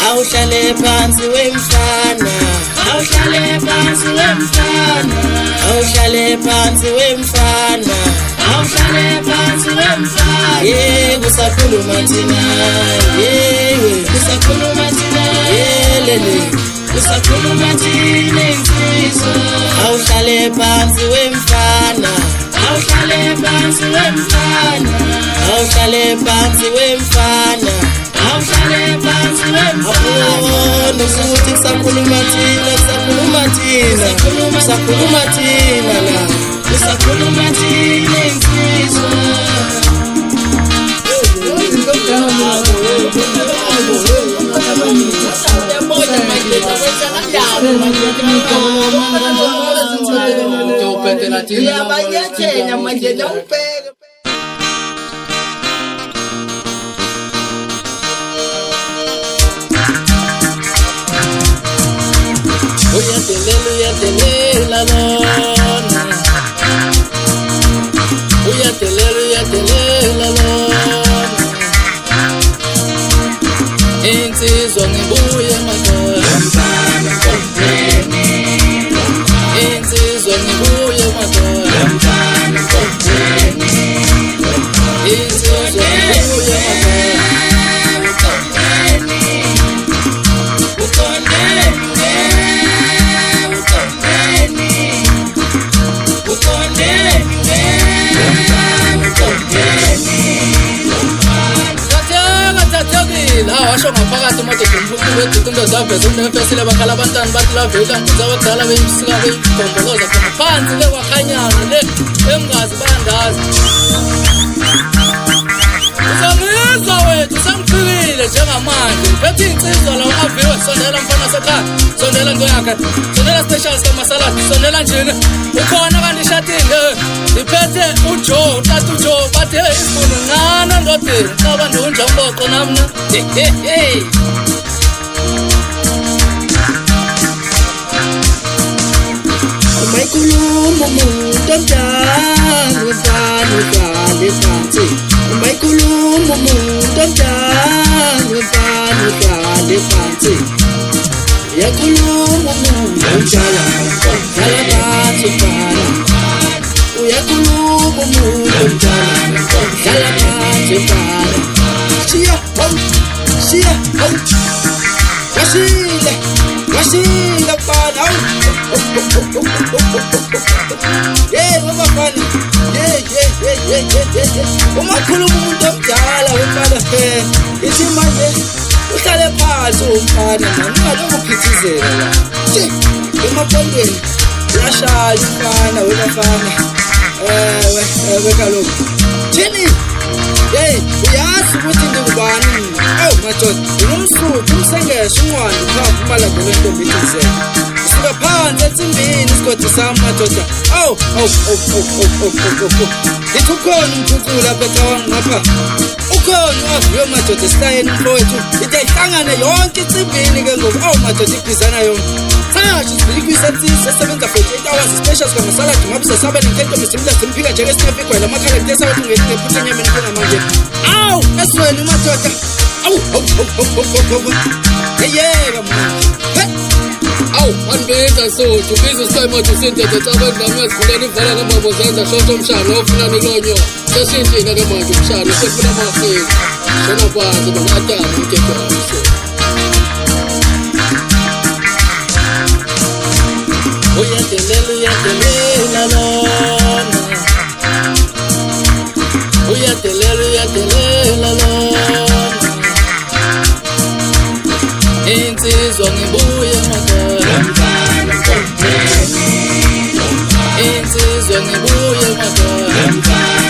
awuhlale phansi wemfana, awuhlale phansi wemfana, awuhlale phansi wemfana, awuhlale phansi wemfana. Kusakhuluma thina, kusakhuluma thina, lele kusakhuluma thina insizwa. Awuhlale phansi wemfana, awuhlale phansi wemfana, awuhlale phansi wemfana, awuhlale phansi wemfana. Nokuthi kusakhuluma thina, kusakhuluma thina, kusakhuluma thina la, kusakhuluma thina insizwa. Uyadelela lona, uyadelela lona. Insizwa ngibuye emakhaya, insizwa ngibuye emakhaya, insizwa ngibuye emakhaya. Washo ngaphakathi moto kumfuku wezifundo zaveza unefesile bakhala abantwana bathi lavela ngizabadala beyisika beyigomboloza khona phansi le wakhanyana le engazi bandazi. Uzamizwa wethu samfikile njengamanje phethe insizwa la aviwe sondela mfana sekhaya sondela ngoyakhe sondela special samasalad sondela njini ukhona kanti ishatile iphethe uJoe utata uJoe bathe isifunu nana ndodeni qaba ndunja umboqo namna umayikhuluma umuntu omdala wefana uhlale phansi umayikhuluma umuntu omdala wefana uhlale phansi uyakhuluma umuntu omdala uhlala phansi ufana uyakhuluma umuntu omdala uhlala phansi ufana Shia Wasila fana wabafana umakhuluma umuntu omdala wefana ithi manje uhlale phansi umfana ngalokho uphithizela la emapondweni uyashaya umfana webafana kaloku thini uyazi ukuthi ngubani madoda ngumsuku umsengesho ungwani uphapha malabo lentombi ethizela usuka phansi ensimbini isigodi sami madoda ithi ukhona umkhunkula phetha wangapha ukhona waviwe madoda esilayeni mfowethu ithi ayihlangane yonke insimbini ke ngoku madoda ibhizana yonke Sashi sikuyisatsisa sebenza 48 hours special sikamasala ngapha sesaba nenkentombi simla simphika nje ngesinafi igwela amakhala ngitesa wathi ngene phutha enyameni kungamanje esweni madoda yeyeka manje anibeza sothu bizo sayimoto sinthethe cabanga ngiyazivulana ivala ngamabo zenza shosho umshana ofuna nilonyo sesindinga ke manje umshana sefuna amafeni shona kwazi bangatama umthetho wakhe uyadelela lona uyadelela lona insizwa ngibuye emakhaya insizwa ngibuye emakhaya